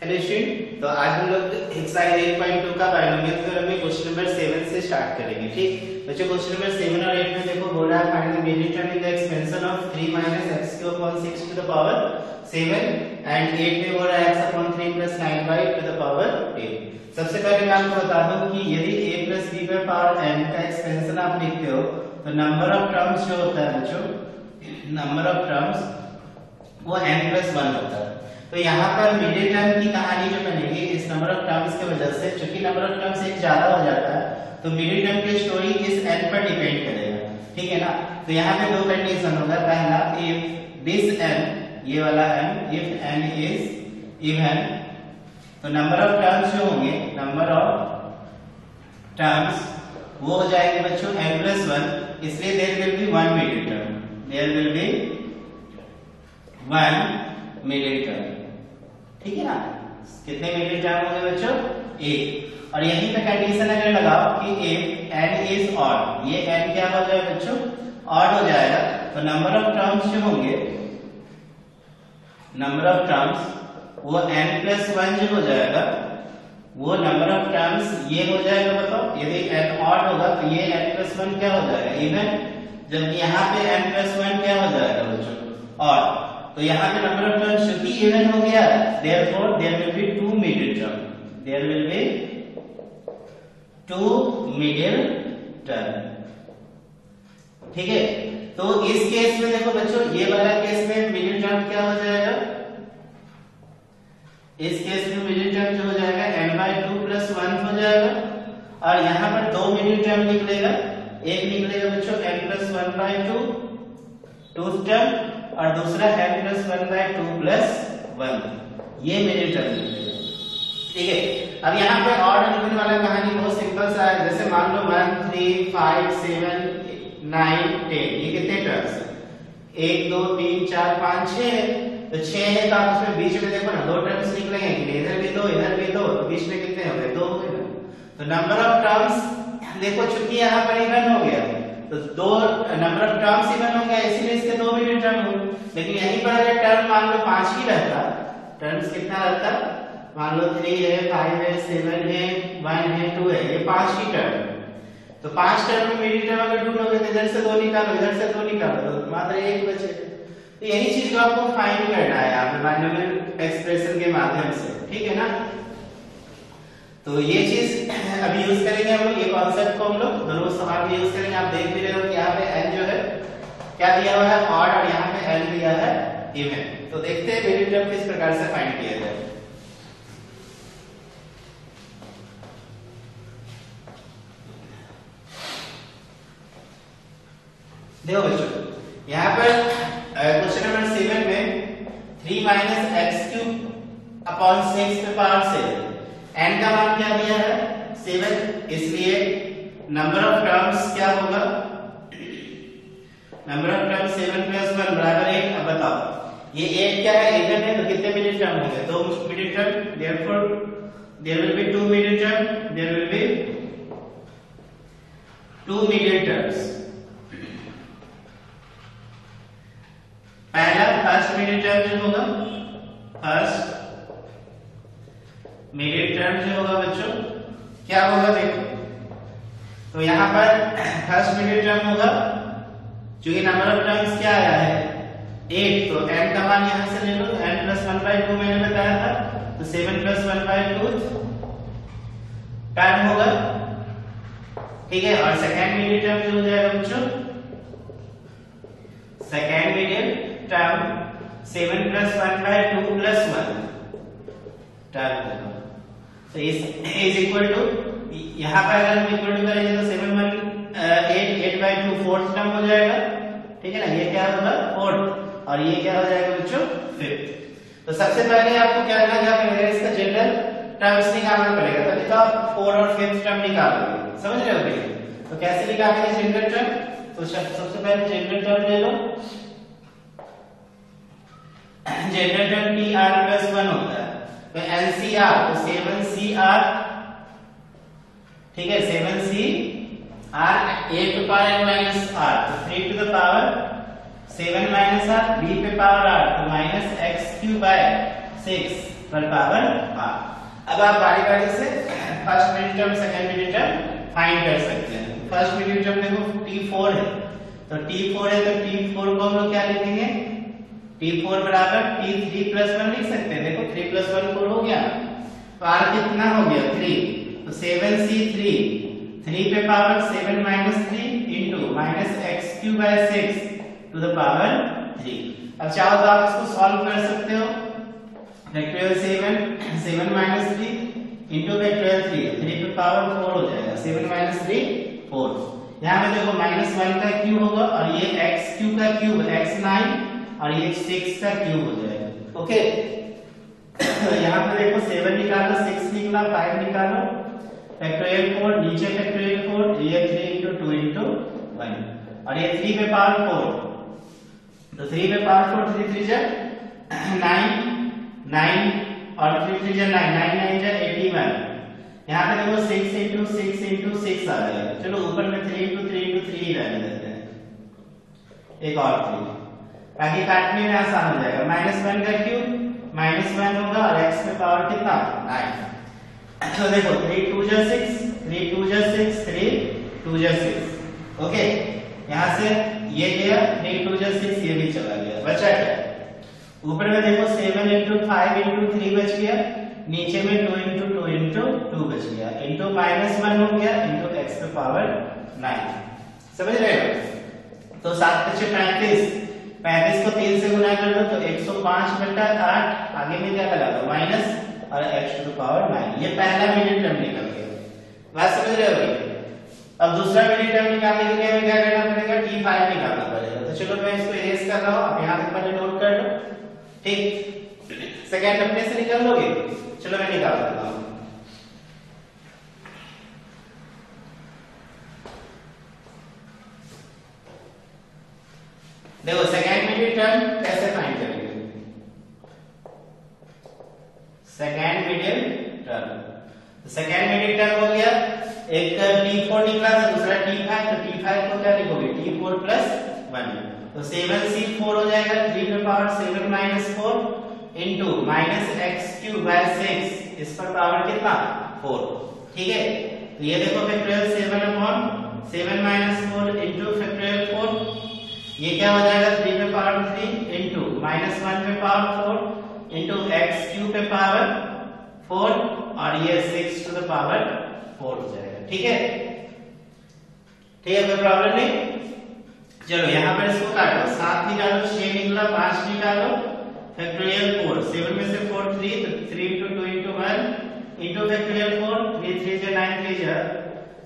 Hello student, तो आज हम लोग एक्सरसाइज 8.2 का बायनोमियल थ्योरम में क्वेश्चन नंबर 7 से स्टार्ट करेंगे। ठीक बच्चों, क्वेश्चन नंबर 7 और 8 में देखो बोल रहा है find the median term in the expansion of 3 x³ upon 6 to the power 7 and 8 में बोल रहा है x upon 3 plus 9y to the power 8। सबसे पहले मैं आपको बता दूं कि यदि a plus b पे पावर n का एक्सपेंशन आप लिखते हो तो नंबर ऑफ टर्म्स जो होता है बच्चों, नंबर ऑफ टर्म्स वो n plus 1 होता है। तो यहाँ पर मीडियन टर्म की कहानी जो बनेगी इस नंबर ऑफ टर्म्स की वजह से, चूंकि नंबर ऑफ टर्म्स एक ज्यादा हो जाता है तो मीडियन टर्म की स्टोरी इस n पर डिपेंड करेगा। ठीक है ना। तो यहाँ पे दो कंडीशन होगा। पहला, इफ दिस n, ये वाला n, if n is even, तो नंबर ऑफ टर्म्स जो होंगे, नंबर ऑफ टर्म्स वो हो जाएंगे बच्चों n plus 1, इसलिए there will be one median term, there will be one median term. ठीक है ना। कितने मीडियन टर्म होंगे बच्चों? एक। और यहीं पे कंडीशन अगर लगाओ कि इफ n इज ऑड, ये n क्या हो जाएगा बच्चों? ऑड हो जाएगा, तो नंबर ऑफ टर्म्स जो होंगे, नंबर ऑफ टर्म्स वो n plus 1 जो हो जाएगा, वो नंबर ऑफ टर्म्स ये हो जाएगा। बताओ, यदि n ऑड होगा तो ये n plus 1 क्या हो जाएगा? इवन। जब यहाँ पे n plus 1 क्या हो जाएगा बच्चों? ऑड। तो यहाँ पे नंबर ऑफ टर्म्स चूंकि इवन हो गया, therefore there will be two median term, there will be two median term. ठीक है। तो इस केस में देखो बच्चों, ये वाला केस में मीडियन टर्म क्या हो जाएगा? इस केस में मीडियन टर्म जो हो जाएगा n/2 + 1 हो जाएगा, और यहाँ पर दो मीडियन टर्म निकलेगा। एक निकलेगा बच्चों n + 1/2 टूथ टर्म, और दूसरा n + 1/2 + 1, ये मीडियन टर्म निकलेगा। ठीक है। अब यहाँ पे ऑड और इवन वाला कहानी बहुत सिंपल सा है। जैसे मान लो 1 3 5 7 9 10, ये कितने टर्म्स है? 1 2 3 4 5 6 है। तो 6 है तो आप उसमें बीच में देखो ना, दो टर्म्स निकलेंगे, इधर भी दो इधर भी दो, तो बीच में कितने हो गए? 2 हो गए ना। तो नंबर ऑफ टर्म्स देखो, चूंकि यहाँ पर इवन हो गया तो दो नंबर ऑफ टर्म्स इवन हो गया, इसीलिए इसके दो मीडियन टर्म हो। लेकिन यहीं पर अगर टर्म मान लो 5 ही रहता, टर्म्स कितना रहता? मान लो 3 है 5 है 7 है 1 है 2 है, ये 5 ही टर्म। तो 5 टर्म में मीडियन टर्म अगर ढूंढोगे तो इधर से 2 निकालो, इधर से 2 निकालो, तो मात्र 1 बचे। तो यही चीज को आपको फाइंड करना है यहाँ पे बायनोमियल एक्सप्रेशन के माध्यम से। ठीक है ना। तो ये चीज अभी यूज करेंगे हम लोग, ये कॉन्सेप्ट को हम लोग दोनों सवाल में यूज करेंगे। आप देख भी रहे हो कि यहाँ पे n जो है क्या दिया हुआ है? ऑड, और यहाँ पे n दिया है इवन। तो देखते हैं मीडियन टर्म किस प्रकार से फाइंड किया जाए। देखो बच्चों, यहाँ पर क्वेश्चन नंबर 7 में 3 - x³ upon 6 पे पावर 7, n का मान क्या दिया है? 7, इसलिए नंबर ऑफ टर्म्स क्या होगा? Number of terms 7 + 1 = 8। अब बताओ, ये 8 क्या है? इवन है, तो कितने मीडियन टर्म होंगे? 2 median term, therefore there will be 2 median term, there will be 2 median terms. पहला फर्स्ट मीडियन टर्म जो होगा, फर्स्ट मीडियन टर्म जो होगा बच्चों क्या होगा? देखो, तो यहाँ पर फर्स्ट मीडियन टर्म होगा, क्योंकि नंबर ऑफ टर्म्स क्या आया है? 8, तो n का मान यहाँ से ले लो, n + 1/2 मैंने बताया था, तो 7 + 1/2 टर्म होगा। ठीक है। और सेकेंड मीडियन टर्म जो हो जाएगा बच्चों, सेकेंड मीडियन टर्म 7 + 1/2 + 1 टर्म होगा। तो इज इक्वल टू, यहाँ पर अगर हम इक्वल टू करेंगे तो 7 1 8 8/2 फोर्थ टर्म हो जाएगा। ठीक है ना। ये क्या होगा? फोर्थ, और ये क्या हो जाएगा बच्चों? फिफ्थ। तो सबसे पहले आपको क्या पड़ेगा? इसका जनरल टर्म्स निकालना पड़ेगा, तभी तो आप 4 और 5th टर्म निकालोगे। समझ रहे हो भैया? तो कैसे निकालेंगे जनरल टर्म? तो सबसे पहले जनरल टर्म ले लो। जनरल टर्म tr + 1 होता है, तो NCR, तो 7CR। ठीक है, 7CR a to power n minus r, तो 3 to the power 7 - r, b पे पावर r, तो -x³ 6 पर पावर हाफ। अब आप बारी बारी से first middle term second middle term find कर सकते हैं। फर्स्ट मिडिल टर्म देखो t4 है, तो t4 है तो t4 को हम लोग क्या लिखेंगे, t4 बराबर t3 plus 1 लिख सकते हैं। देखो 3 plus 1 4 हो गया, तो r कितना हो गया 3, तो 7c3 3 पे power 7 minus 3 into minus x cube by 6 to the power 3। अब चाहो तो आप इसको सॉल्व कर सकते हो। फैक्टोरियल 7 minus 3 into फैक्टोरियल 3 पे पावर 4 हो जाएगा, 7 minus 3 4। यहाँ पे देखो -1 का क्यूब होगा और ये x क्यूब का क्यूब x 9 और ये 6 का क्यूब हो जाएगा। ओके, यहाँ पे देखो 7 निकालो, 6 निकला, 5 निकालो, फैक्टोरियल 4 नीचे फैक्टोरियल 4, ये 3 into 2 into 1 और ये 3 पे पावर 4, तो 3 पे पावर 4 3 3 जा 9 और 3 3 जा 9 9 9 जा 81। यहाँ पे देखो 6 into 6 into 6 आ जाएगा। चलो ऊपर में 3 into 3 into 3 ही रहने देते हैं, एक और 3 ताकि काटने में आसान हो जाएगा। -1 का क्यूब -1 होगा और x पे पावर कितना 9। तो देखो 3 2 जा 6 3 2 जा 6 3 2 जा 6। ओके, यहाँ से ये गया 3 2 जा 6, ये भी चला गया, बचा क्या ऊपर में देखो 7 into 5 into 3 बच गया, नीचे में 2 into 2 into 2 बच गया, into -1 हो गया into x पे पावर 9। समझ रहे हो? तो 7 × 35 को 3 से गुना कर दो तो 105/8, आगे में क्या लगा दो माइनस और x टू द पावर 9। ये पहला मिडिल टर्म निकल गया, बात समझ रहे हो? अब दूसरा मिडिल टर्म निकालने के लिए हमें क्या करना पड़ेगा, t5 निकालना पड़ेगा। तो चलो मैं इसको इरेज कर रहा हूं, आप यहां पे पहले नोट कर लो, ठीक। सेकंड अपने से निकाल लोगे, चलो मैं निकाल देता हूं। देखो सेकंड मिडिल टर्म कैसे फाइंड करेंगे, सेकंड मिडिल टर्म हो गया, एक t4 निकला था, दूसरा t5, तो t5 को क्या लिखोगे t4 plus 1, तो 7c4 हो जाएगा, 3 पे power 7 minus 4 into minus x cube by 6, इस पर पावर कितना 4। ठीक है, तो ये देखो फैक्टोरियल 7 minus 4 into फैक्टोरियल 4, ये क्या हो जाएगा 3 पे पावर 3 into -1 पे पावर 4 into x क्यूब पे पावर 4 और ये 6 टू द पावर 4 हो जाएगा। ठीक है, कोई प्रॉब्लम नहीं। चलो यहाँ पर इसको काटो, 7 निकालो, 6 निकला, 5 निकालो, फैक्टोरियल 4 7 में से 4 3, तो 3 into 2 into 1 into फैक्टोरियल 4 3 3 जा 9 3 जा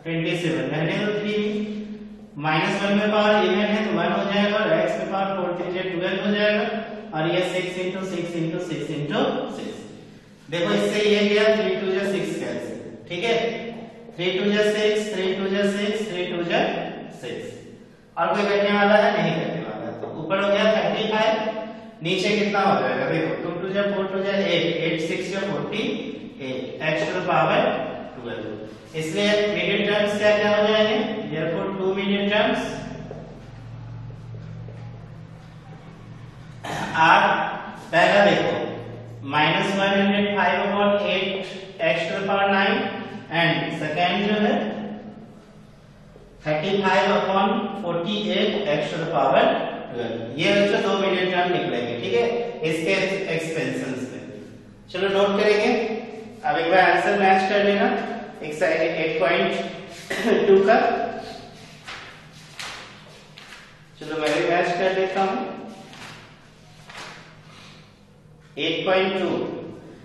27, रहने दो 3 -1 में पावर इवन है तो 1 हो जाएगा और x में पावर 4 3 जा 12 हो जाएगा और ये 6 into 6 into 6 into 6। देखो इससे ये गया 3 2 जा 6 कैंसिल। ठीक है, 3 2 जा 6 3 2 जा 6 3 2 जा 6, और कोई करने वाला है नहीं करने वाला, तो ऊपर हो गया 35, नीचे कितना हो जाएगा देखो 2 2 जा 4 2 जा 8 8 6 जा 48 x टू द पावर 12। इसलिए मिडिल टर्म्स क्या क्या हो जाएंगे, therefore 2 मिडिल टर्म्स आर, पहला देखो -105/8 x to the power 9 and second जो है 35/48 x टू द पावर 12। ये बच्चों 2 मिडिल टर्म निकलेंगे। ठीक है, इसके एक्सपेंशंस पे चलो नोट करेंगे। अब एक बार आंसर मैच कर लेना, एक्सरसाइज 8.2 का। चलो मैं भी मैच कर लेता हूं। 8.2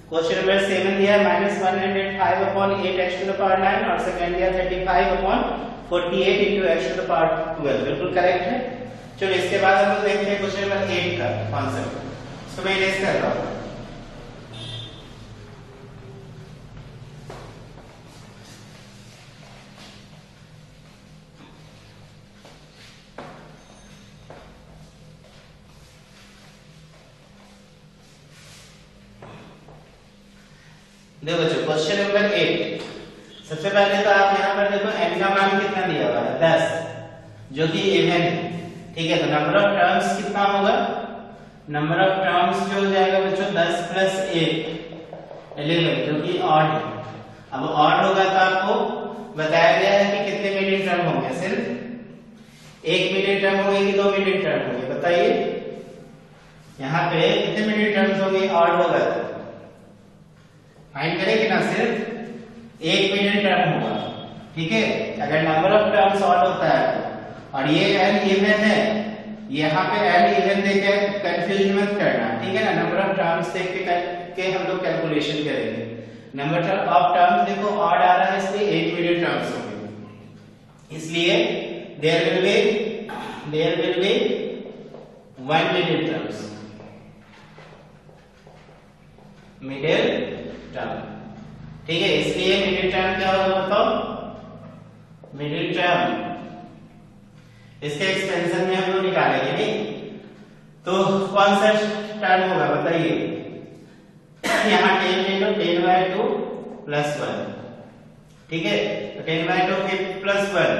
क्वेश्चन नंबर 7 दिया -105/8 x टू द पावर 9 और सेकंड दिया 35/48 into x to the power 12, बिल्कुल करेक्ट है। चलो इसके बाद हम लोग देखते हैं क्वेश्चन नंबर 8 का कॉन्सेप्ट, इसको मैं इरेज कर रहा हूं। देखो बच्चों क्वेश्चन नंबर 8, सबसे पहले तो आप यहाँ पर देखो n का मान कितना दिया हुआ है 10, जो कि इवन है। ठीक है, तो नंबर ऑफ टर्म्स कितना होगा, नंबर ऑफ टर्म्स जो हो जाएगा बच्चों 10 प्लस 1 11 जो कि ऑड है। अब ऑड होगा तो आपको बताया गया है कि कितने मिली टर्म होंगे, सिर्फ 1 मिली टर्म होंगे कि 2 मिली टर्म होंगे, बताइए यहाँ पे कितने मिली टर्म्स होंगे ऑड होगा तो फाइंड करेंगे ना, सिर्फ 1 मिली टर्म होगा, ठीक है। अगर नंबर ऑफ टर्म्स ऑड होता है और ये n इवन है, यहाँ पे n इवन देके कंफ्यूज मत करना, ठीक है ना। नंबर ऑफ टर्म्स देख के हम लोग कैलकुलेशन करेंगे। नंबर ऑफ टर्म्स देखो ऑड आ रहा है इसलिए 1 मिली टर्म्स होंगे, इसलिए there will be 1 middle terms, middle term, ठीक है। इसलिए मिडिल टर्म क्या होगा बताओ, मिडिल टर्म इसके एक्सपेंशन में हम लोग निकालेंगे, नहीं तो कौन सा टर्म होगा बताइए। यहाँ 10 ले लो, 10/2 प्लस 1, ठीक है। तो 10/2 फिर प्लस 1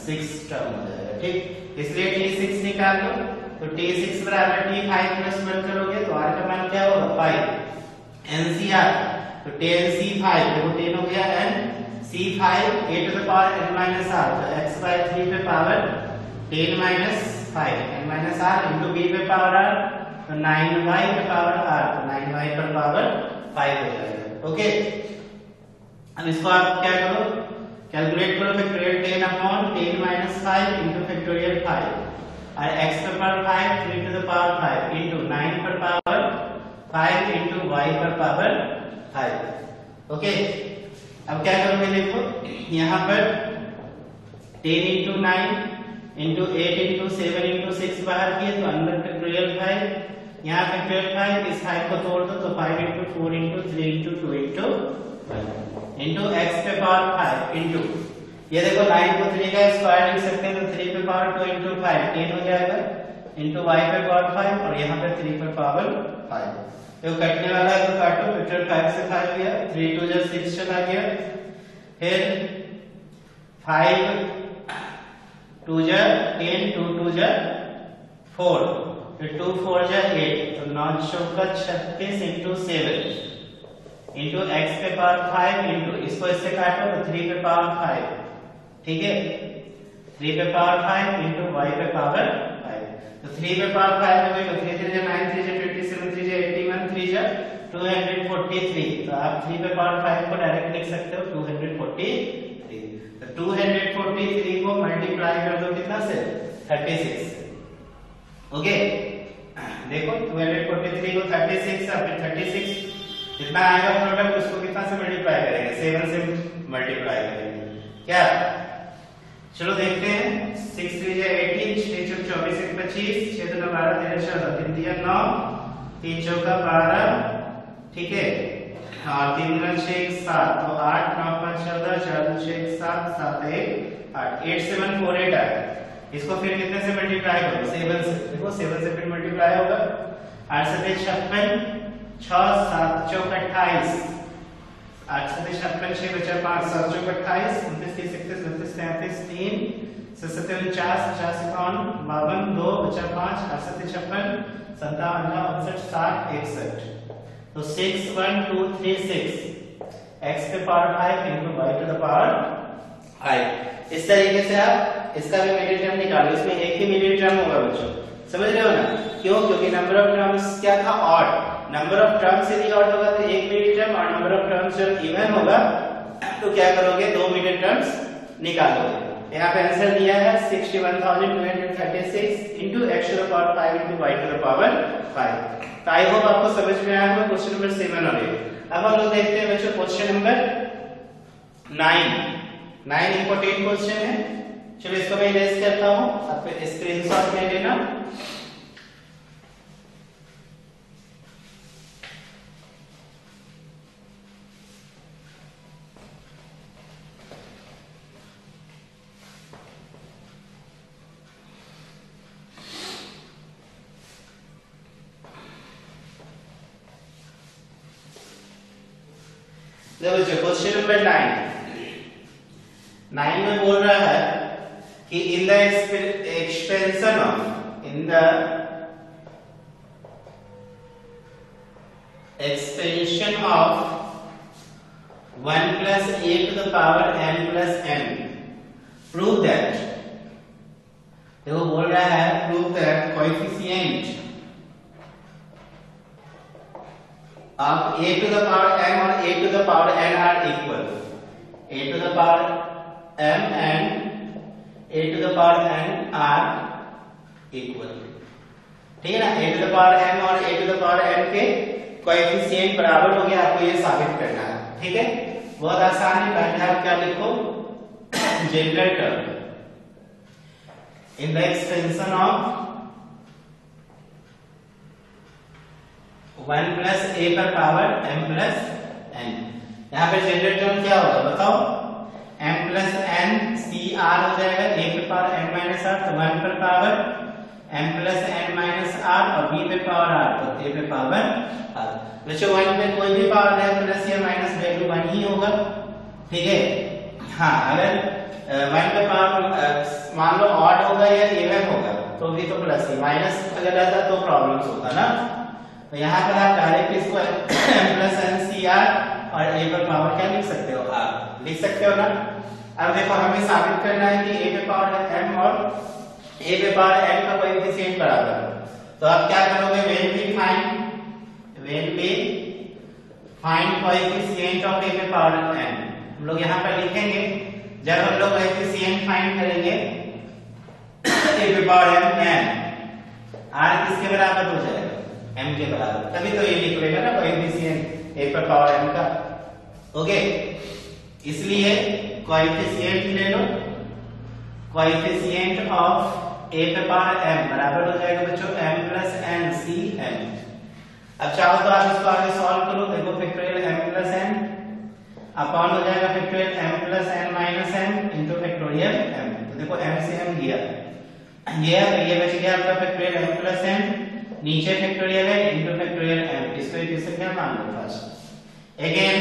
6 टर्म हो जाएगा, ठीक। इसलिए t6 निकाल लो, तो t6 बराबर t5 प्लस 1 करोगे तो r का मान क्या होगा 5। NCR तो 10c5 देखो 10 हो गया n c5 a to the power n minus r, तो x/3 पे power 10 minus 5 n minus r into b पे पावर r, तो 9y पे पावर r, तो 9y पर पावर 5 हो जाएगा, ओके। अब इसको आप क्या करो, कैलकुलेट करो, factorial 10 upon 10 minus 5 into factorial 5 और x पर power 5 3 to the power 5 into 9 पर पावर 5 into y पर पावर 5, ओके। अब क्या करोगे देखो, यहाँ पर 10 into 9 into 8 into 7 into 6 बाहर किए तो अंदर फैक्टोरियल 5, यहाँ फैक्टोरियल 5, इस 5 को तोड़ दो तो 5 into 4 into 3 into 2 into 1 into x पे पावर 5 into ये देखो 9 को 3 का स्क्वायर लिख सकते हैं तो 3 पे पावर 2 into 5 10 हो जाएगा into y पे पावर 5 और यहाँ पे 3 पे पावर 5। तो कटने वाला है तो काटो, फैक्टर 5 से 5 गया, 3 2 जा 6 चला गया, फिर 5 2 जा 10 2 2 जा 4, फिर 2 4 जा 8, तो 9 चौका 36 into 7 into x पे पावर 5 into इसको इससे काटो तो 3 पे पावर 5, ठीक है। 3 पे पावर 5 into y पे पावर 5, तो 3 पे पावर 5 हो गई तो 3 3 जा 9 3 जा 27 3 जा 81 3 जा 243, तो आप 3 पे पावर 5 को डायरेक्ट लिख सकते हो 243, तो 243 को मल्टीप्लाई कर दो कितना से 36, ओके। देखो 243 को 36 से फिर 36 कितना आएगा प्रोडक्ट, उसको कितना से मल्टीप्लाई करेंगे 7 से मल्टीप्लाई करेंगे क्या। चलो देखते हैं, 6 3 जा 18 6 चौक 24 1 25 6 2 12 13 14 3 दिया 9 3 चौका 12, ठीक है, और 3 गुना 6 1 7, तो 8 9 5 14 4 2 6 1 7 7 1 8 8 7 4 8 आया। इसको फिर कितने से मल्टीप्लाई करो 7 से, देखो 7 से फिर मल्टीप्लाई होगा 8 से 56 6 7 चौक 28 8 से 56 6 बचा 5 7 चौक 28 29 30 31 32 33 3 7 49 50 51 52 2 बचा 5 8 से 56 57 59 60 61, तो 6 1 2 3 6 x पे power 5 into y to the power 5। इस तरीके से आप इसका भी मिडिल टर्म निकालो, इसमें एक ही मिडिल टर्म होगा बच्चों, समझ रहे हो ना। क्यों, क्योंकि नंबर ऑफ टर्म्स क्या था ऑड, नंबर ऑफ टर्म्स यदि ऑड होगा तो एक मिडिल टर्म, और नंबर ऑफ टर्म्स जब इवन होगा तो क्या करोगे 2 मिडिल टर्म्स निकालोगे। यहाँ पे आंसर दिया है 61,236 into x to the power 5 into y to the power 5। तो आई होप आपको समझ में आया होगा क्वेश्चन नंबर 7 और 8। अब हम लोग देखते हैं बच्चों क्वेश्चन नंबर 9 इंपॉर्टेंट क्वेश्चन है। चलो इसको मैं इरेज करता हूं, आप स्क्रीनशॉट ले लेना। देखो क्वेश्चन नंबर 9 में बोल रहा है कि in the expansion of expansion of 1 plus a to the power n plus n, prove that, देखो बोल रहा है prove that coefficient of a to the power m और a to the power n are equal, a to the power m and a to the power n are equal, ठीक है ना। a to the power m और a to the power n के coefficient बराबर हो गया, आपको ये साबित करना है, ठीक है। बहुत आसान है, पहले आप क्या लिखो, general term in the expansion of 1 plus a पर पावर m plus n। यहाँ पे जनरल टर्म क्या होगा बताओ, m plus n c r हो जाएगा, a पे पावर n minus r, तो 1 पर power m plus n minus r और b पे पावर r, तो a पे पावर r। बच्चों 1 पे कोई भी पावर है प्लस या माइनस वैल्यू 1 ही होगा, ठीक है। हाँ, अगर 1 पे पावर मान लो ऑड होगा या इवन होगा तो भी तो प्लस ही, माइनस अगर रहता तो प्रॉब्लम्स होता ना। तो यहाँ पर आप डायरेक्ट इसको m plus n c r और a पर पावर क्या लिख सकते हो, r लिख सकते हो ना। अब देखो हमें साबित करना है कि a पे पावर m और a पे पावर n का कोएफिशिएंट बराबर है, तो आप क्या करोगे, when we find coefficient of a पे पावर n, हम लोग यहाँ पर लिखेंगे, जब हम लोग कोएफिशिएंट फाइंड करेंगे a पे पावर n, r किसके बराबर हो जाएगा, m के बराबर, तभी तो ये निकलेगा ना कोएफिशिएंट a पर पावर n का, ओके। इसलिए कोएफिशिएंट ले लो, कोएफिशिएंट ऑफ a पे पावर m बराबर हो जाएगा बच्चों m plus n c n। अब चाहो तो आप इसको आगे सॉल्व करो, देखो factorial m plus n upon हो जाएगा factorial m plus n minus n into factorial m, तो देखो m से m गया, तो ये बच गया आपका फैक्टोरियल m plus n, नीचे फैक्टोरियल है इनटू फैक्टोरियल m, इसको इक्वेशन क्या मान लो फर्स्ट। अगेन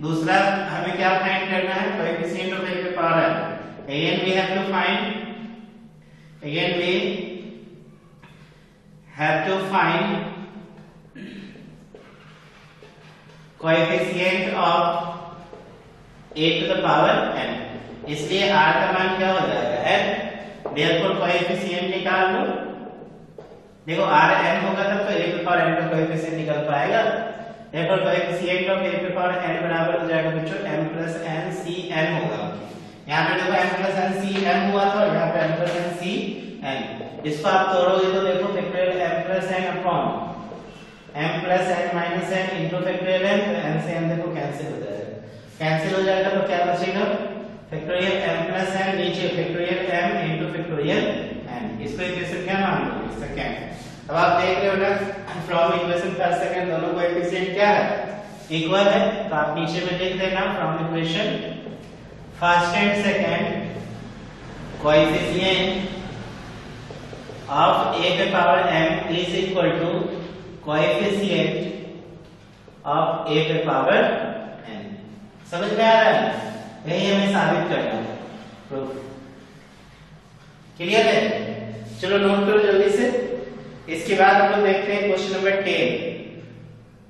दूसरा हमें क्या फाइंड करना है, कोएफिशिएंट ऑफ a पे power n, again we have to find coefficient of a to the power n, इसलिए r का मान क्या हो जाएगा n, देयरफॉर कोएफिशिएंट निकाल लो, देखो r n होगा तब तो a पे पावर n का कोएफिशिएंट निकल पाएगा, देयरफॉर कोएफिशिएंट ऑफ a पे पावर n बराबर हो जाएगा बच्चों m plus n c n होगा। यहाँ पे देखो m plus n c n हुआ था, यहाँ पे m plus n c n, इसको आप तोड़ोगे तो देखो factorial m plus n upon m plus n minus n into factorial n, तो n से n देखो कैंसिल हो जाएगा, कैंसिल हो जाएगा तो क्या बचेगा, फैक्टोरियल m plus n नीचे factorial m into factorial n, इसको इक्वेशन क्या मान लो, सेकंड। अब आप देख रहे हो ना, फ्रॉम इक्वेशन पर सेकंड दोनों कोएफिशिएंट क्या है, इक्वल है, तो आप नीचे में लिख देना from equation first and second coefficient of a पे power m is equal to coefficient of a पे पावर n। समझ में आ रहा है, यही हमें साबित करना है, प्रूफ क्लियर है। चलो नोट करो जल्दी से, इसके बाद हम लोग देखते हैं क्वेश्चन नंबर 10,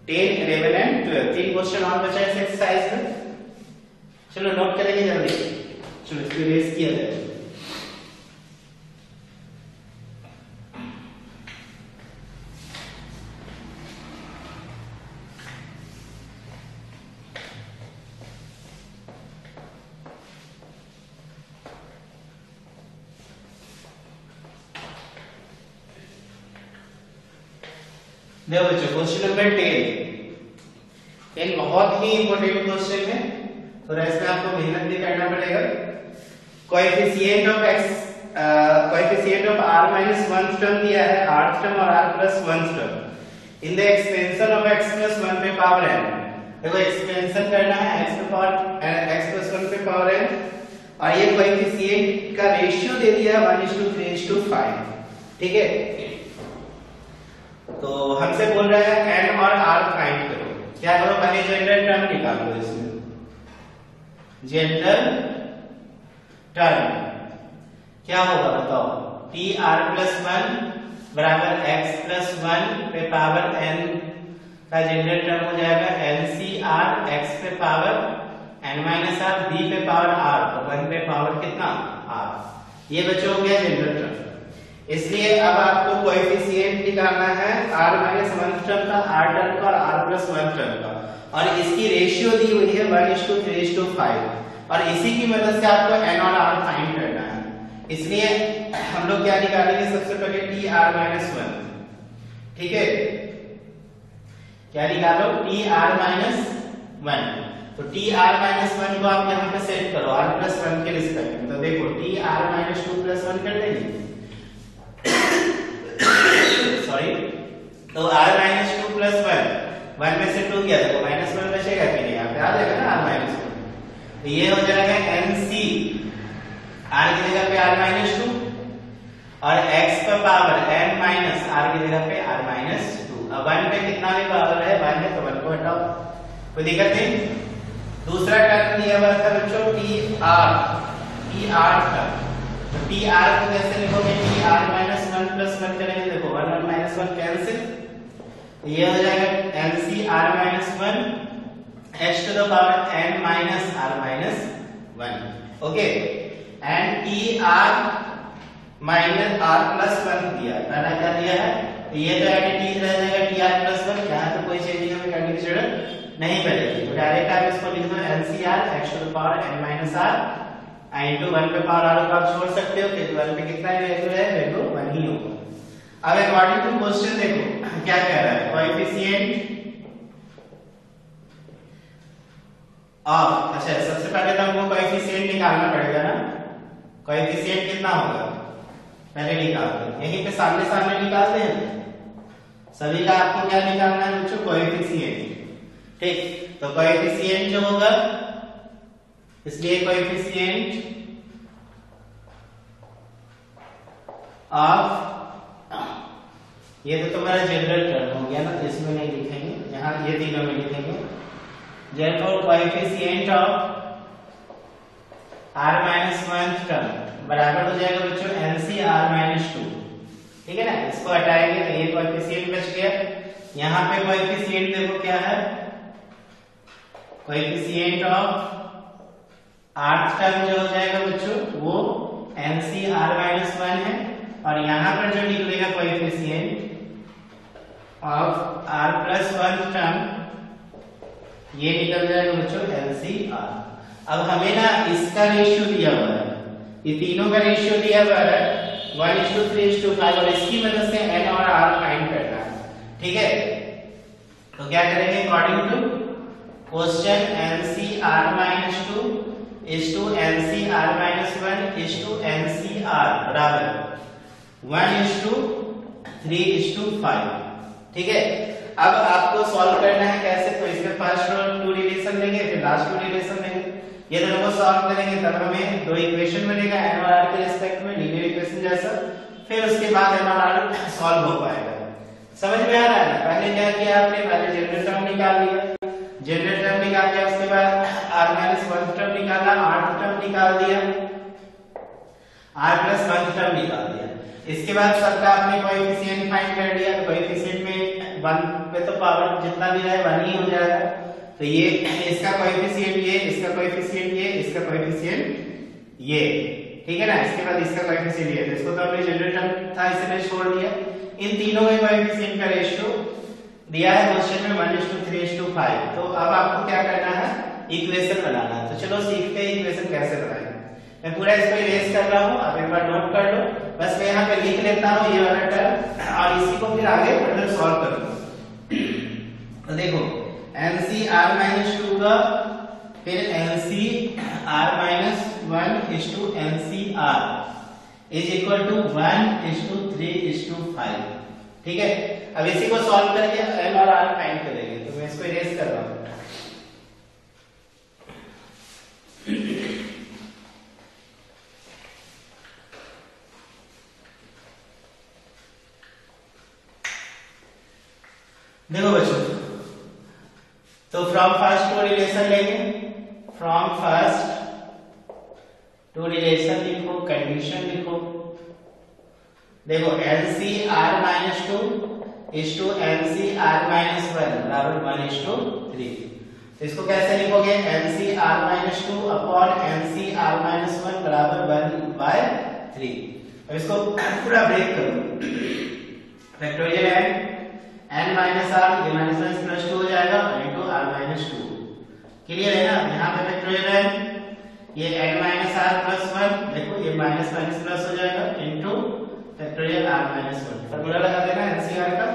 11 एंड 12, 3 क्वेश्चन और बचा है इस एक्सरसाइज में। चलो नोट करेंगे जल्दी, चलो इसको रेस किया जाए। देखो बच्चों क्वेश्चन नंबर 10 एक बहुत ही इंपॉर्टेंट क्वेश्चन है, थोड़ा इसमें आपको मेहनत भी करना पड़ेगा। Coefficient of r minus 1 term दिया है, r टर्म और r plus 1 term in the expansion of x plus 1 पे पावर n। देखो एक्सपेंशन करना है x plus 1 पे पावर n, और ये कोएफिशिएंट का रेशियो दे दिया है 1:3:5, ठीक है। तो हमसे बोल रहा है n और r फाइंड करो, क्या करो, पहले जनरल टर्म निकालो, इसमें जनरल टर्म क्या होगा बताओ, pr plus 1 बराबर x plus 1 पे पावर n का जनरल टर्म हो जाएगा LCR x पे power n minus r, b पे पावर r, तो 1 पे पावर कितना r। ये बच्चों हो गया जनरल टर्म। इसलिए अब आपको कोएफिशिएंट निकालना है r माइनस 1 टर्म का, r टर्म का और r प्लस 1 टर्म का, और इसकी रेशियो दी हुई है 1:3:5, और इसी की मदद से आपको n और r फाइंड करना है। इसलिए हम लोग क्या निकालेंगे, सबसे पहले tr माइनस 1, ठीक है, क्या निकालो tr माइनस 1। तो tr माइनस 1 को आप यहाँ पे सेट करो r प्लस 1 के रिस्पेक्ट में, तो देखो tr माइनस 2 प्लस 1 कर देंगे, सॉरी, तो r माइनस 2 प्लस 1 में से 2 गया तो माइनस 1 बचेगा कि नहीं, यहाँ पे आ जाएगा ना r माइनस 1, तो ये हो जाएगा nc, r की जगह पे r माइनस 2 और x का पावर n माइनस r की जगह पे r माइनस 2। अब 1 पे कितना भी पावर है 1 है तो 1 को हटाओ, कोई दिक्कत नहीं। दूसरा टर्म दिया हुआ था बच्चों tr टर्म, तो tr को कैसे लिखोगे, tr माइनस 1 प्लस 1 करेंगे, देखो 1 1 माइनस 1 कैंसिल, तो ये हो जाएगा LCR minus 1 h to the power n minus r minus 1, okay, and tr minus r plus 1 दिया, पहला क्या दिया है, तो ये तो एट t रह जाएगा tr प्लस 1, यहाँ तो कोई चेंजिंग हमें करने की जरूरत नहीं पड़ेगी, तो डायरेक्ट आप इसको लिख दो LCR h to the power n minus r into 1 पे पावर r को आप छोड़ सकते हो, फिर 1 पे कितना वैल्यू है, वैल्यू 1 ही होगा। अब अकॉर्डिंग टू क्वेश्चन देखो क्या कह रहा है, कोएफिशिएंट ऑफ, अच्छा सबसे पहले तो हमको कोएफिशिएंट निकालना पड़ेगा ना, कोएफिशिएंट कितना होगा पहले निकालते हैं, यहीं पे सामने सामने निकालते हैं, सभी का आपको क्या निकालना है बच्चों, कोएफिशिएंट, ठीक, तो कोएफिशिएंट जो होगा, इसलिए कोएफिशिएंट ऑफ, ये तो तुम्हारा जनरल टर्म हो गया ना, इसमें नहीं लिखेंगे, यहाँ ये तीनों में लिखेंगे, therefore coefficient of r minus 1 term बराबर हो जाएगा बच्चों LCR माइनस 2, ठीक है ना, इसको हटाएंगे तो ये कोएफिशिएंट बच गया। यहाँ पे कोएफिशिएंट देखो क्या है, कोएफिशिएंट ऑफ r टर्म जो हो जाएगा बच्चों वो LCR माइनस 1 है, और यहाँ पर जो निकलेगा coefficient of r plus 1 term ये निकल जाएगा बच्चों LCR। अब हमें ना इसका रेशियो दिया हुआ है, ये तीनों का रेशियो दिया हुआ है 1:3:5, और इसकी मदद से n और r फाइंड करना है, ठीक है, तो क्या करेंगे, according to question LCR minus 2 is to LCR minus 1 is to LCR बराबर 1:3:5, ठीक है। अब आपको सॉल्व करना है कैसे, तो इसके फर्स्ट 2 रिलेशन लेंगे, फिर लास्ट 2 रिलेशन लेंगे, ये दोनों को सॉल्व करेंगे तब हमें 2 इक्वेशन मिलेगा n और r के रिस्पेक्ट में, लीनियर इक्वेशन जैसा, फिर उसके बाद n और r सॉल्व हो पाएगा। समझ में आ रहा है ना, पहले क्या किया आपने, पहले जनरल टर्म निकाल लिया, जनरल टर्म निकाल लिया, उसके बाद r माइनस 1 टर्म निकाला, r टर्म निकाल दिया, r प्लस 1 टर्म निकाल दिया, इसके बाद सबका आपने कोएफिशिएंट फाइंड कर लिया, तो कोएफिशिएंट में 1 पे तो पावर जितना भी रहे 1 ही हो जाएगा, तो ये इसका कोएफिशिएंट ये, इसका कोएफिशिएंट ये, इसका कोएफिशिएंट ये, ठीक है ना, इसके बाद इसका कोएफिशिएंट ये, तो इसको तो हमने जनरल टर्म था इसने छोड़ दिया, इन तीनों में कोएफिशिएंट का रेशियो दिया है क्वेश्चन में 1:3:5, तो अब आपको क्या करना है, इक्वेशन बनाना है, तो चलो सीखते हैं इक्वेशन कैसे बनाएंगे। मैं पूरा इसको इरेज कर रहा हूं, आप एक बार नोट कर लो, बस मैं यहाँ पे लिख लेता हूँ ये वाला टर्म, और इसी को फिर आगे फर्दर सॉल्व करूंगा। तो देखो LCR माइनस 2 का फिर LCR minus 1 is to LCR is equal to 1:3:5, ठीक है। अब इसी को सॉल्व करके n और r फाइंड करेंगे, तो मैं इसको इरेज कर रहा हूं। देखो बच्चों, तो फ्रॉम फर्स्ट 2 रिलेशन लेंगे, फ्रॉम फर्स्ट 2 रिलेशन लिखो, कंडीशन लिखो, देखो LCR minus 2 is to n C r minus 1 बराबर 1:3। तो इसको कैसे लिखोगे, n C r minus 2 upon n C r minus 1 बराबर 1/3। अब इसको पूरा ब्रेक करो, फैक्टोरियल एन माइनस आर, ये माइनस माइनस प्लस 2 हो जाएगा इनटू आर माइनस 2। क्लियर है ना। यहाँ पे फैक्टोरियल एन, ये n माइनस आर प्लस 1, देखो ये माइनस माइनस प्लस हो जाएगा into factorial r minus 1। Formula लगा देना एनसीआर का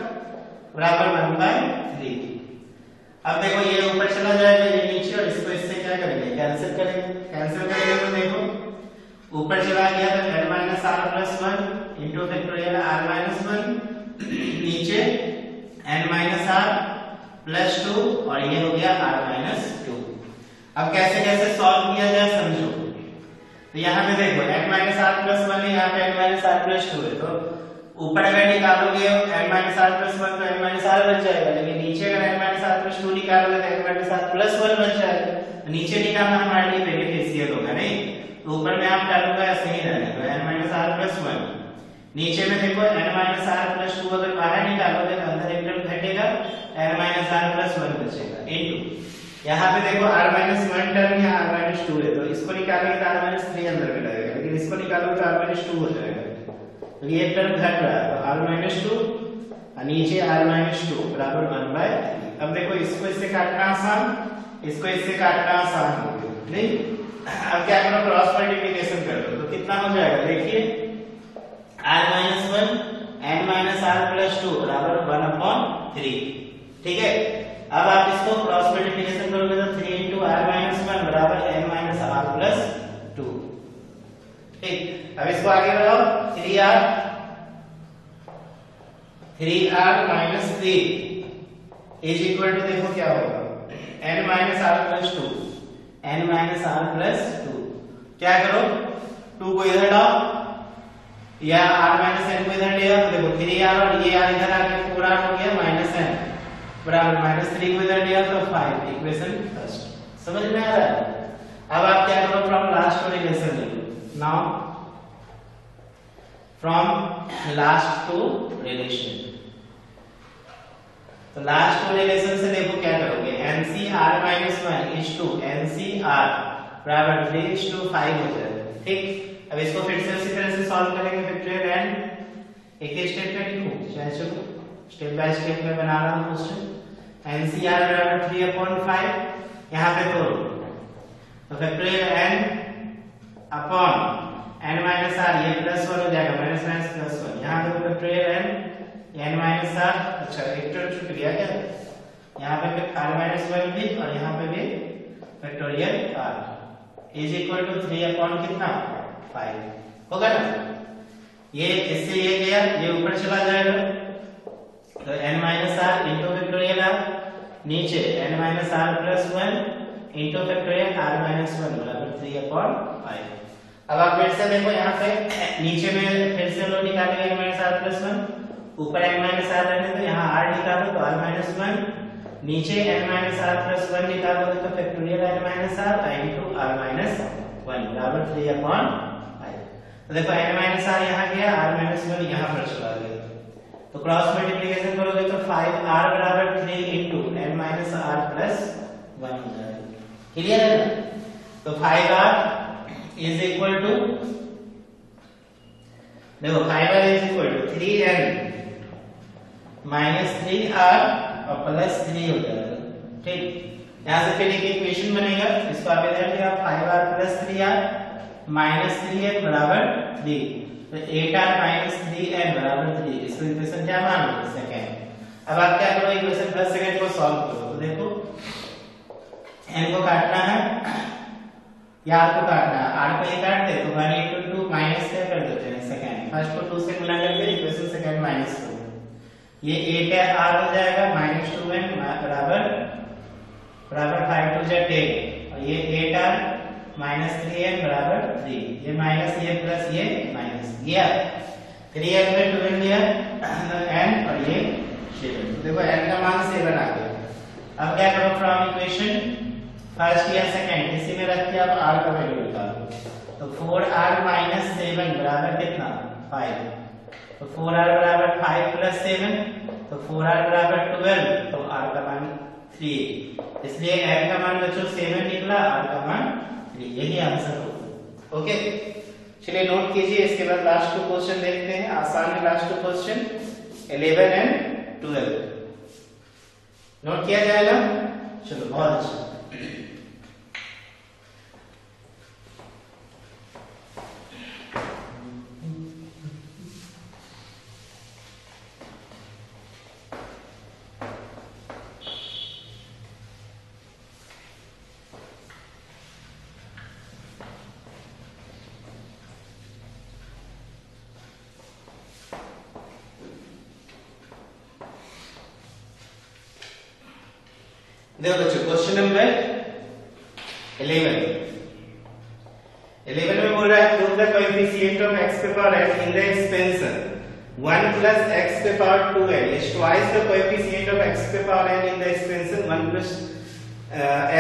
बराबर 1/3। अब देखो ये ऊपर चला जाएगा, ये नीचे, और इसको इससे क्या करेंगे, कैंसिल करेंगे। कैंसिल करेंगे तो देखो ऊपर चला गया तो n minus r plus 1 into factorial r minus 1, नीचे n माइनस आर प्लस 2 और ये हो गया r माइनस 2। अब कैसे कैसे सॉल्व किया जाए समझो। तो यहाँ पे देखो n माइनस आर प्लस 1 है, यहाँ पे n माइनस आर प्लस 2 है, तो ऊपर अगर निकालोगे n माइनस आर प्लस 1 तो n माइनस आर बच जाएगा, लेकिन नीचे अगर n माइनस आर प्लस 2 निकालोगे तो n माइनस आर प्लस 1 बच जाएगा। तो नीचे निकालना हमारे लिए बेनिफिशियल होगा नहीं, तो ऊपर में आप डालूंगा ऐसे ही रहेगा, तो n माइनस आर प्लस 1, नीचे में देखो n माइनस आर प्लस 2 अगर बाहर निकालोगे तो अंदर एक टर्म घटेगा, n माइनस आर प्लस 1 बचेगा इनटू यहाँ पे देखो r माइनस 1 टर्म या r माइनस 2 है, तो इसको निकालेंगे तो r माइनस 3 अंदर में लगेगा, लेकिन इसको निकालोगे तो r माइनस 2 हो जाएगा। तो ये टर्म घट रहा है, तो r माइनस 2 और नीचे r माइनस 2 बराबर 1/3। अब देखो इसको इससे काटना आसान, इसको इससे काटना आसान हो गया नहीं। अब क्या करो, क्रॉस मल्टीप्लिकेशन कर दो, तो कितना हो जाएगा देखिए, r minus 1 n minus r plus 2 बराबर 1/3। ठीक है। अब आप इसको क्रॉस मल्टीप्लिकेशन करोगे तो 3 into r minus 1 बराबर n minus r plus 2। ठीक, अब इसको आगे बढ़ाओ, 3r minus 3 is equal to देखो क्या होगा, n minus r plus 2, n minus r plus 2। क्या करो, 2 को इधर लाओ या r minus n को इधर ले आओ, तो देखो 3r और ये r इधर आके 4r हो गया माइनस n बराबर माइनस 3 को इधर लिया तो 5। इक्वेशन फर्स्ट समझ में आ रहा है। अब आप क्या करो, फ्रॉम लास्ट टू रिलेशन ले लो। Now from last two relation, तो लास्ट टू रिलेशन से देखो क्या करोगे, NCR minus 1 is to NCR बराबर 3:5 हो जाएगा। ठीक, अब इसको फिर से उसी तरह से सॉल्व करेंगे, फैक्टोरियल n एक एक स्टेप में लिखूं चाहे, चलो स्टेप बाय स्टेप में बना रहा हूं क्वेश्चन। NCR बराबर 3/5, यहाँ पे तोड़ो तो factorial n upon n minus r, ये प्लस 1 हो जाएगा, माइनस माइनस प्लस 1, यहाँ पे फैक्टोरियल n माइनस r, अच्छा एक टर्म छूट गया क्या, यहाँ पे r माइनस 1 भी और यहाँ पे भी factorial r is equal to 3 upon कितना 5 होगा ना। ये इससे ये गया, ये ऊपर चला जाएगा, तो n minus r into factorial r, नीचे n minus r plus 1 into factorial r minus 1 बराबर 3/5। अब आप फिर से देखो यहाँ पे नीचे में फिर से लो निकालेंगे n माइनस आर प्लस 1, ऊपर n माइनस आर रहने तो यहाँ r निकालो तो r माइनस 1, नीचे n माइनस आर प्लस 1 निकालोगे तो factorial n minus r into r minus 1 बराबर 3/5। तो देखो n माइनस आर यहाँ गया, r माइनस 1 यहाँ पर चला गया, तो क्रॉस मल्टीप्लिकेशन करोगे तो 5r बराबर 3 into n minus r plus 1 हो जाएगा। क्लियर है ना। तो 5r इज इक्वल टू, देखो 5r is equal to 3n minus 3r और प्लस 3 हो जाएगा। ठीक, यहाँ से फिर एक इक्वेशन बनेगा, इसको आप इधर ले आओ, 5r plus 3r minus 3n बराबर 3, तो 8r माइनस 3n बराबर 3। इसको इक्वेशन क्या मान लो, सेकंड। अब आप क्या करो, इक्वेशन प्लस सेकंड को सॉल्व करो, तो देखो n को काटना है या r को काटना है, r को ये काटते तो 1 into 2 माइनस क्या कर देते हैं सेकंड, फर्स्ट को 2 से गुणा करके इक्वेशन सेकंड माइनस 2, ये 8r हो जाएगा माइनस 2n बराबर 5 to 10, और ये 8r माइनस 3n बराबर 3, ये माइनस ये प्लस ये माइनस गया, 3n में 2n लिया n और ये 7, तो देखो n का मान 7 आ गया। अब क्या करो, फ्रॉम इक्वेशन फर्स्ट या सेकंड इसी में रख के आप r का वैल्यू निकालो, तो 4r माइनस 7 बराबर कितना 5, तो 4r बराबर 5 प्लस 7 तो 4r बराबर 12, तो r का मान 3, इसलिए n का मान बच्चों 7 निकला, r का मान 3, यही आंसर होगा। ओके, चलिए नोट कीजिए। इसके बाद लास्ट 2 क्वेश्चन देखते हैं, आसान है लास्ट 2 क्वेश्चन 11 एंड 12। नोट किया जाएगा, चलो बहुत अच्छा। देखो बच्चों क्वेश्चन नंबर 11 में बोल रहा है prove the coefficient of x पे power n in the expansion 1 plus x पे power 2n is twice the coefficient of x पे power n in the expansion 1 plus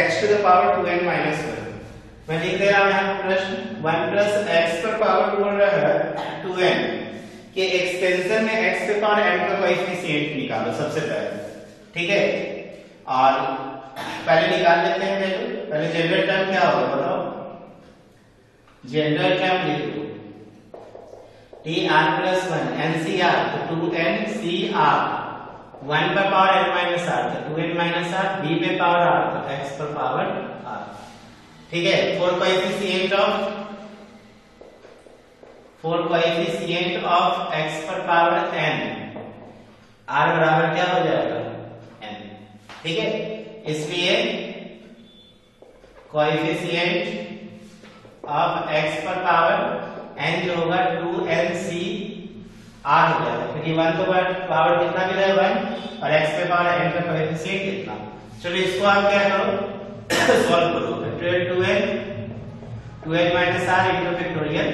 x to the power 2n minus 1। मैं लिख दे रहा हूं यहां प्रश्न 1 plus x पर पावर बोल रहा है 2n के एक्सपेंशन में x पे पावर n का कोएफिशिएंट निकालो सबसे पहले, ठीक है। और पहले निकाल लेते हैं वैल्यू। पहले जनरल टर्म क्या होगा बताओ, जनरल टर्म लिख लो tr plus 1 ncr तो 2ncr 1 पर पावर n minus r तो 2n minus r, b पे पावर r तो x पर पावर r, ठीक है। फोर कोएफिशिएंट ऑफ x पर पावर n, r बराबर क्या हो जाएगा n, ठीक है। इसलिए कोएफिशिएंट ऑफ x पर पावर n जो होगा 2ncr हो जाएगा, क्योंकि 1 को पावर कितना मिला है 1 और x पे पावर n का कोएफिशिएंट कितना। चलो इसको आप क्या करो सॉल्व करो, factorial 2n minus r into factorial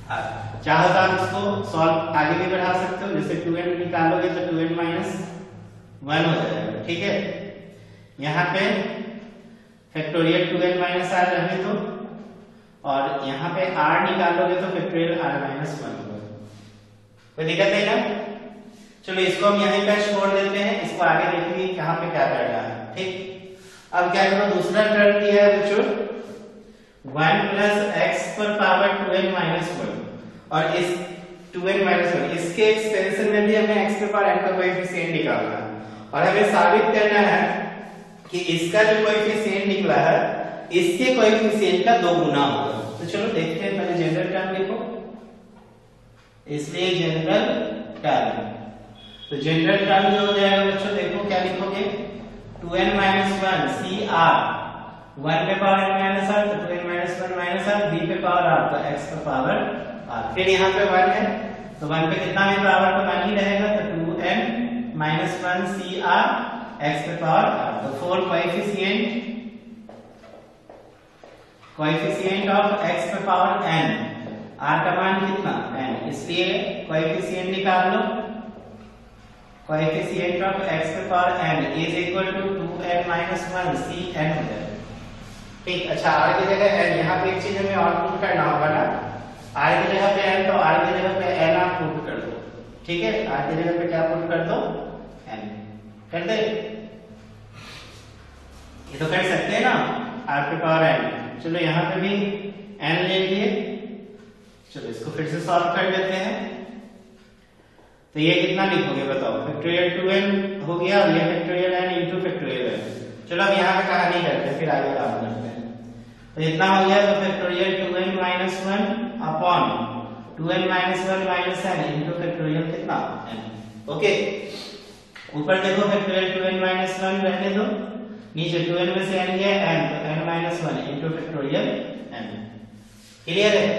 r। चाहो तो आप इसको सॉल्व आगे भी बढ़ा सकते हो, जैसे 2n निकालोगे तो 2n minus 1 हो जाएगा, ठीक है। यहाँ पे फैक्टोरियल 2n minus r रहने दो और यहाँ पे r निकालोगे तो फैक्टोरियल r minus 1 होगा। कोई दिक्कत है ना? चलो इसको हम यहीं पे छोड़ देते हैं, इसको आगे देखेंगे कहाँ पे क्या करना है, ठीक। अब क्या करो, दूसरा टर्म दिया है बच्चों 1 plus x पर पावर 2n minus 1 और इस 2n minus 1 इसके एक्सपेंशन में भी हमें x पे पावर n का कोएफिशिएंट निकालना है और हमें साबित करना है कि इसका जो कोएफिशिएंट निकला है इसके कोएफिशिएंट का 2 गुना होगा। तो चलो देखते हैं, पहले जनरल टर्म लिखो, इसलिए जनरल टर्म, तो जनरल टर्म जो हो जाएगा बच्चों देखो क्या लिखोगे 2n minus 1 cr 1 पे पावर n minus r तो 2n minus 1 minus r, b पे पावर r तो x पे पावर r, फिर यहाँ पे 1 है तो 1 पे कितना में पावर तो 1 ही रहेगा तो 2n minus 1 cr x पे पावर r। तो 4 कोएफिशिएंट ऑफ x पे पावर n, r का मान कितना n, इसलिए कोएफिशिएंट निकाल लो। कोएफिशिएंट ऑफ x पे power n is equal to 2n minus 1 cn हो जाएगा, ठीक। अच्छा r की जगह n, यहाँ पे एक चीज हमें और पुट करना होगा ना, r की जगह पे n तो r की जगह पे n आप पुट कर दो, ठीक है। r की जगह पे क्या पुट कर दो n, कर दे, ये तो कर सकते हैं ना r पे पावर n। चलो यहाँ पे भी n ले लिए, चलो इसको फिर से सॉल्व कर लेते हैं। तो ये कितना लिखोगे बताओ, फैक्टोरियल 2n हो गया और ये factorial n into factorial n। चलो अब यहाँ पे कहानी करते हैं, फिर आगे काम करते हैं। तो इतना हो गया, तो factorial 2n minus 1 upon 2n minus 1 minus n into factorial कितना n, ओके। ऊपर देखो फैक्टोरियल 2n minus 1 रहने दो, नीचे 2n में से n गया n तो n minus 1 into factorial n, clear है।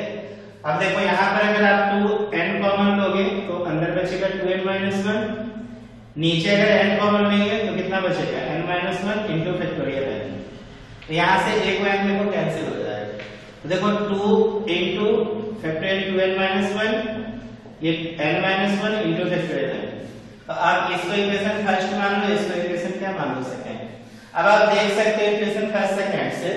अब देखो यहाँ पर अगर आप 2n कॉमन लोगे तो अंदर बचेगा 2n minus 1, नीचे अगर n कॉमन लेंगे तो कितना बचेगा n minus 1 into factorial n। तो यहाँ से एक n देखो कैंसिल हो जाएगा, तो देखो 2 इनटू फैक्टोरियल 2n minus 1 ये n minus 1 into factorial n। तो आप इसको इक्वेशन फर्स्ट मान लो, इसको इक्वेशन क्या मान लो सेकंड। अब आप देख सकते हो इक्वेशन फर्स्ट सेकंड से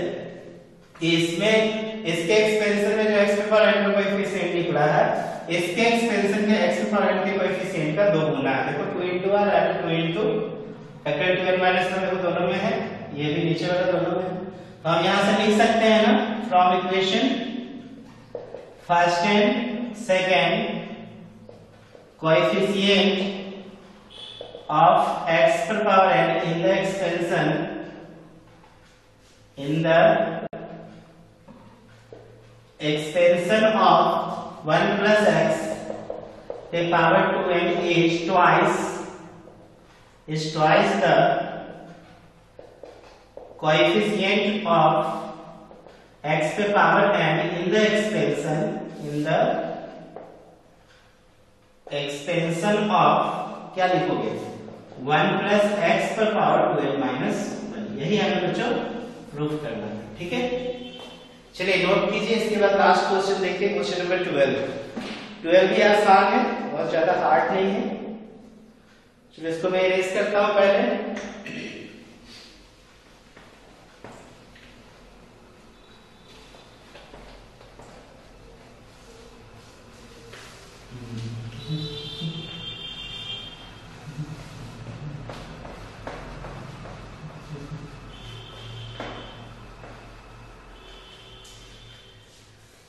कि इसमें इसके एक्सपेंशन में जो x पे पावर n का कोएफिशिएंट निकला है इसके एक्सपेंशन के x के पावर n के कोएफिशिएंट का 2 गुना है। देखो 2 into r और 2 into फैक्टर 2n माइनस 1 देखो दोनों में है, ये भी नीचे वाला दोनों में है। तो हम यहां से लिख सकते हैं ना from equation first and second coefficient of x per power n in the expansion of 1 plus x the power 2n is twice the coefficient of x पे power n in the expansion of क्या लिखोगे 1 plus x पर power 2n minus 1, यही हमें बच्चों proof करना है। ठीक है, चलिए नोट कीजिए। इसके बाद लास्ट क्वेश्चन देखिए, क्वेश्चन नंबर 12 भी आसान है, बहुत ज्यादा हार्ड नहीं है। चलिए इसको मैं इरेज करता हूं पहले।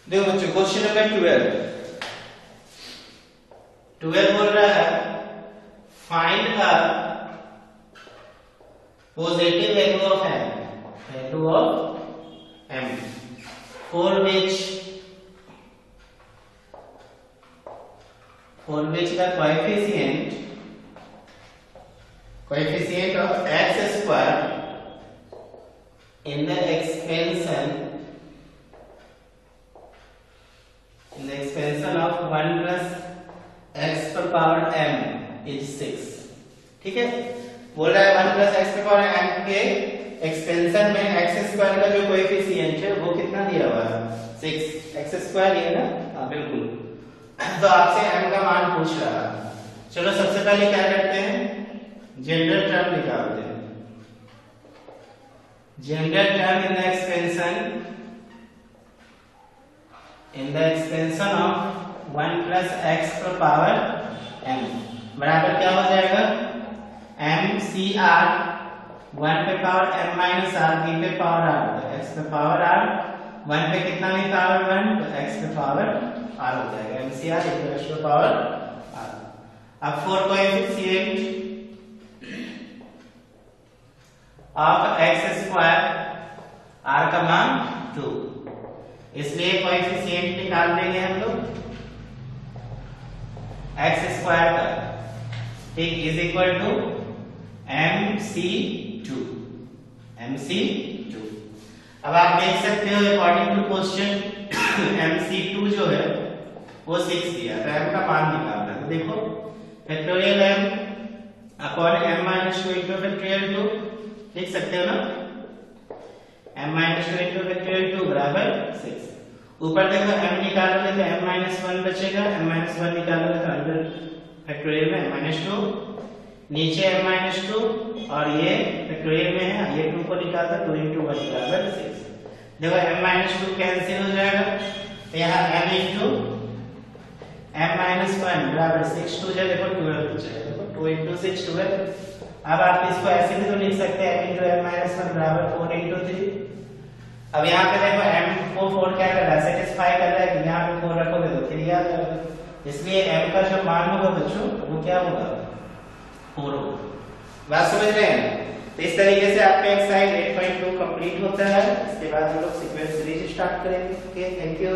देखो बच्चों क्वेश्चन नंबर 12 बोल रहा है find a positive value of m for which the coefficient of x square in the expansion of 1 plus x per power m is 6। ठीक है, बोल रहा है 1 plus x per power m के एक्सपेंशन में x स्क्वायर का जो coefficient है वो कितना दिया हुआ है 6, x स्क्वायर ये ना, हाँ बिल्कुल। तो आपसे m का मान पूछ रहा है। चलो सबसे पहले क्या करते हैं, जनरल टर्म निकालते हैं। General term in the expansion of 1 plus x per power m बराबर क्या हो जाएगा m c r 1 पे power m minus r b पे पावर r, तो x पे पावर r 1 पे कितना भी पावर 1 तो x पे पावर r हो जाएगा m c r x पे पावर r। अब for coefficient of x square r का मान 2, इसलिए कोएफिशिएंट निकाल देंगे हम लोग x स्क्वायर का, ठीक, इज इक्वल टू mc2। अब आप देख सकते हो अकॉर्डिंग टू क्वेश्चन mc2 जो है वो 6 दिया, तो m का मान निकालना है। तो देखो factorial m upon m minus 2 into factorial 2 लिख सकते हो ना, m minus 2 into फैक्टोरियल 2 बराबर 6। ऊपर देखो m निकालोगे तो m minus 1 बचेगा, m minus 1 निकालोगे तो अंडर फैक्टोरियल में m minus 2, नीचे m minus 2 और ये फैक्टोरियल में है, ये 2 को निकालते 2 into 1 बराबर 6। देखो m minus 2 कैंसिल हो जाएगा, तो यहाँ m into m minus 1 बराबर 6, 2 जो देखो 12 बचेगा, देखो 2 into 6 12। अब आप इसको ऐसे भी तो लिख सकते हैं m into m minus 1 बराबर 4 into 3। अब यहाँ पे देखो m को 4 क्या कर रहा है, सेटिस्फाई कर रहा है कि यहाँ पे 4 रखोगे तो 3 आ जाएगा, इसलिए m का जो मान होगा बच्चों वो क्या होगा 4 होगा। बात समझ रहे हैं? तो इस तरीके से आपका एक्सरसाइज 8.2 कंप्लीट होता है। इसके बाद हम लोग सीक्वेंस सीरीज स्टार्ट करेंगे। Okay, thank you.